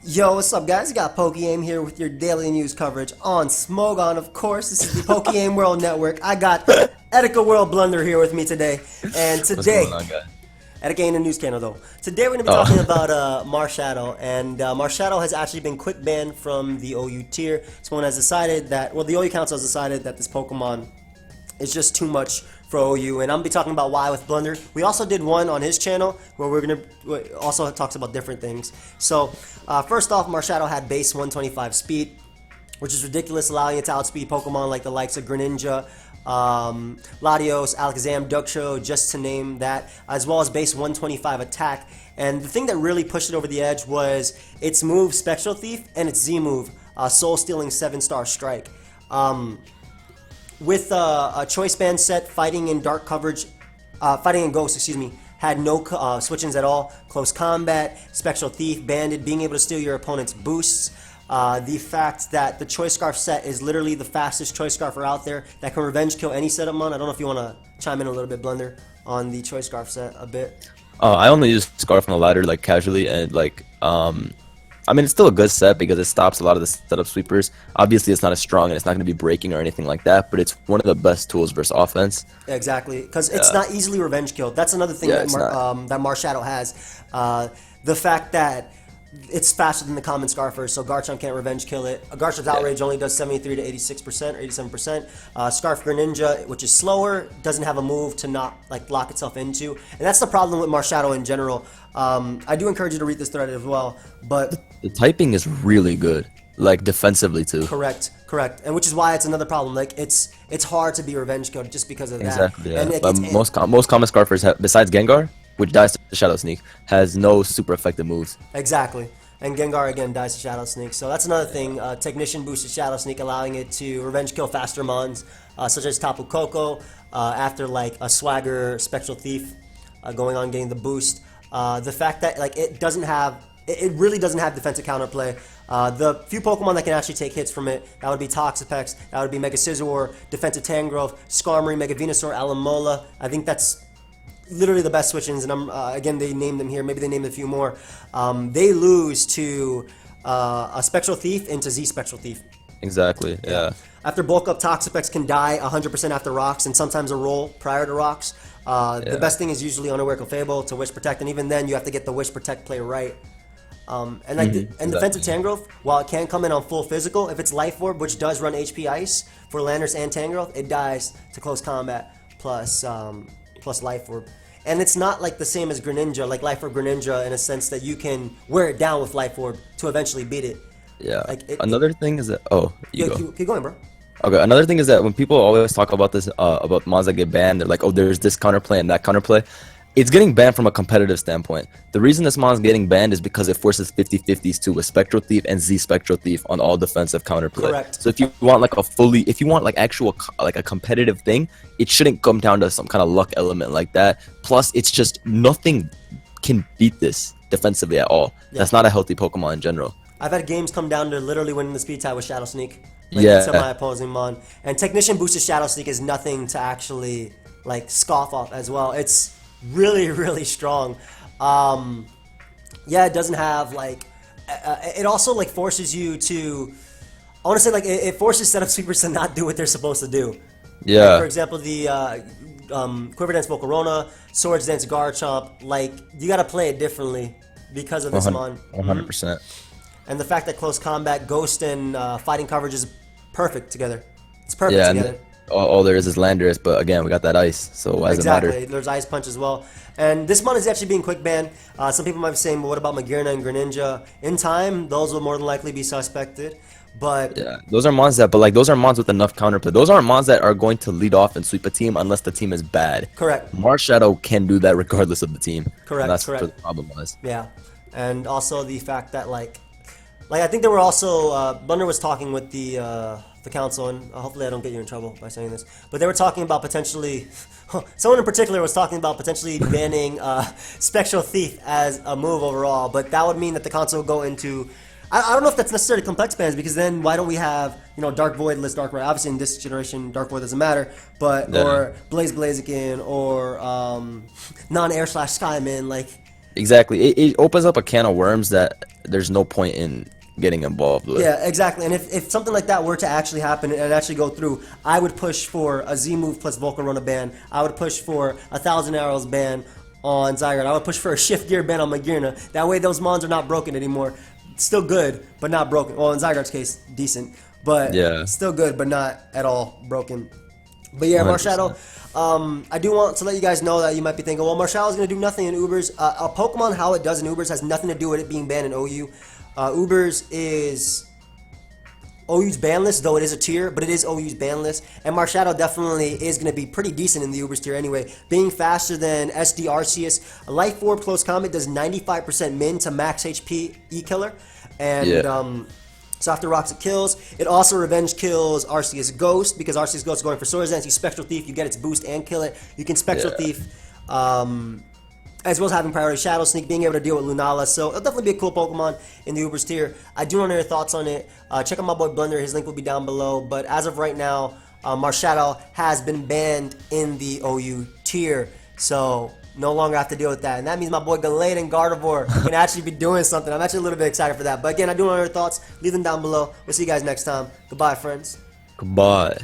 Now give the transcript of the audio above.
Yo, what's up, guys? You got pokeaim here with your daily news coverage on Smogon, of course. This is the pokeaim World Network. I got Etika World Blunder here with me today. And What's today, going on, guy? Etika ain't a news channel, though. Today we're going to be talking about Marshadow. And Marshadow has actually been quick banned from the OU tier. Someone has decided that, well, the OU Council has decided that this Pokemon is just too much for OU, and I'm gonna be talking about why with Blunder. We also did one on his channel where we're gonna also talks about different things. So first off, Marshadow had base 125 speed, which is ridiculous, allowing it to outspeed Pokemon like the likes of Greninja, Latios, Alakazam, Duckshow, just to name that, as well as base 125 attack. And the thing that really pushed it over the edge was its move Spectral Thief and its Z move Soul Stealing 7-star Strike. With a choice band set, fighting in dark coverage, fighting in ghost, excuse me, had no switch-ins at all. Close combat, Spectral Thief, banded, being able to steal your opponent's boosts. The fact that the Choice Scarf set is literally the fastest Choice Scarfer out there that can revenge kill any setup mon. I don't know if you want to chime in a little bit, Blunder, on the Choice Scarf set a bit. I only use Scarf on the ladder like casually, and like I mean, it's still a good set because it stops a lot of the setup sweepers. Obviously, it's not as strong and it's not going to be breaking or anything like that, but it's one of the best tools versus offense. Exactly, because it's not easily revenge killed. That's another thing that that Marshadow has. The fact that it's faster than the common Scarfer, so Garchomp can't revenge kill it. Garchomp's Outrage only does 73 to 86% or 87%. Scarf Greninja, which is slower, doesn't have a move to not like lock itself into, and that's the problem with Marshadow in general. I do encourage you to read this thread as well, but the typing is really good, like defensively too. Correct, and which is why it's another problem. Like it's hard to be revenge killed just because of that. Exactly. Yeah. And most common Scarfers besides Gengar, which dies to Shadow Sneak, has no super effective moves. Exactly. And Gengar again dies to Shadow Sneak. So that's another thing. Technician boosted Shadow Sneak, allowing it to revenge kill faster mons, such as Tapu Koko, after like a Swagger Spectral Thief going on getting the boost. The fact that like it really doesn't have defensive counterplay. The few Pokemon that can actually take hits from it, that would be Toxapex, that would be Mega Scizor, Defensive Tangrowth, Skarmory, Mega Venusaur, Alamola. I think that's literally the best switch-ins, and again, they named them here. Maybe they named a few more. They lose to a Spectral Thief into Z Spectral Thief. Exactly, yeah. After bulk up, Toxapex can die 100% after rocks, and sometimes a roll prior to rocks. The best thing is usually Unaware Clefable to Wish Protect, and even then, you have to get the Wish Protect play right. And like Defensive Tangrowth, while it can come in on full physical, if it's Life Orb, which does run HP Ice for Landorus and Tangrowth, it dies to close combat plus Life Orb. And it's not like the same as Greninja, like Life Orb Greninja, in a sense that you can wear it down with Life Orb to eventually beat it. Yeah. Like another thing is that keep going, bro. Okay, another thing is that when people always talk about this, about mons that get banned, they're like, oh, there's this counterplay and that counterplay. It's getting banned from a competitive standpoint. The reason this mon's getting banned is because it forces 50-50s to a Spectral Thief and Z Spectral Thief on all defensive counterplay. Correct. So if you want like if you want like actual like a competitive thing, it shouldn't come down to some kind of luck element like that. Plus, it's just nothing can beat this defensively at all. Yeah. That's not a healthy Pokemon in general. I've had games come down to literally winning the speed tie with Shadow Sneak. Like, to my opposing mon. And Technician boosted Shadow Sneak is nothing to actually like scoff off as well. It's really strong. Yeah, it doesn't have like it also like forces you to, I want to say like it forces setup sweepers to not do what they're supposed to do. Yeah, like, for example, the Quiver Dance Volcarona, Swords Dance Garchomp, like you got to play it differently because of this mon. 100%. And the fact that close combat, ghost, and fighting coverage is perfect together. It's perfect together. All there is Landorus, but again, we got that ice, so why does it matter? There's Ice Punch as well. And this mon is actually being quick banned. Some people might be saying, well, what about Magearna and Greninja? In time, those will more than likely be suspected. But yeah, those are mons those are mons with enough counterplay. Those aren't mons that are going to lead off and sweep a team unless the team is bad. Correct. Marshadow can do that regardless of the team. Correct. And that's what the problem was. Yeah, and also the fact that like I think there were also Blunder was talking with the council, and hopefully I don't get you in trouble by saying this, but they were talking about potentially, someone in particular was talking about potentially banning Spectral Thief as a move overall, but that would mean that the council would go into, I don't know if that's necessarily complex bans, because then why don't we have, you know, Dark Void, List Dark Ray, obviously in this generation Dark Void doesn't matter, but, or Blaziken, or non-Air / Skyman, like, Exactly. It opens up a can of worms that there's no point in getting involved with. Yeah, exactly. And if something like that were to actually happen and actually go through, I would push for a Z move plus Vulcan Runner ban. I would push for 1,000 arrows ban on Zygarde. I would push for a shift gear ban on Magearna. That way those mons are not broken anymore. Still good, but not broken. Well, in Zygarde's case, decent. But Yeah. still good, but not at all broken. But yeah, 100%. Marshadow, I do want to let you guys know that you might be thinking, well, Marshadow's going to do nothing in Ubers. A Pokemon, how it does in Ubers has nothing to do with it being banned in OU. Ubers is OU's ban list, though it is a tier, but it is OU's ban list. And Marshadow definitely is going to be pretty decent in the Ubers tier anyway. Being faster than SD Arceus, Life Orb Close Combat does 95% min to max HP E-Killer. And Yeah. so after rocks it kills. It also revenge kills Arceus Ghost because Arceus Ghost is going for Sword Dance. You Spectral Thief, you get its boost and kill it. You can Spectral Yeah. Thief, as well as having priority Shadow Sneak, being able to deal with Lunala. So it'll definitely be a cool Pokemon in the Ubers tier. I do want to know your thoughts on it. Check out my boy Blender. His link will be down below. But as of right now, Marshadow has been banned in the OU tier. So no longer have to deal with that. And that means my boy Gallade and Gardevoir can actually be doing something. I'm actually a little bit excited for that. But again, I do want to know your thoughts. Leave them down below. We'll see you guys next time. Goodbye, friends. Goodbye.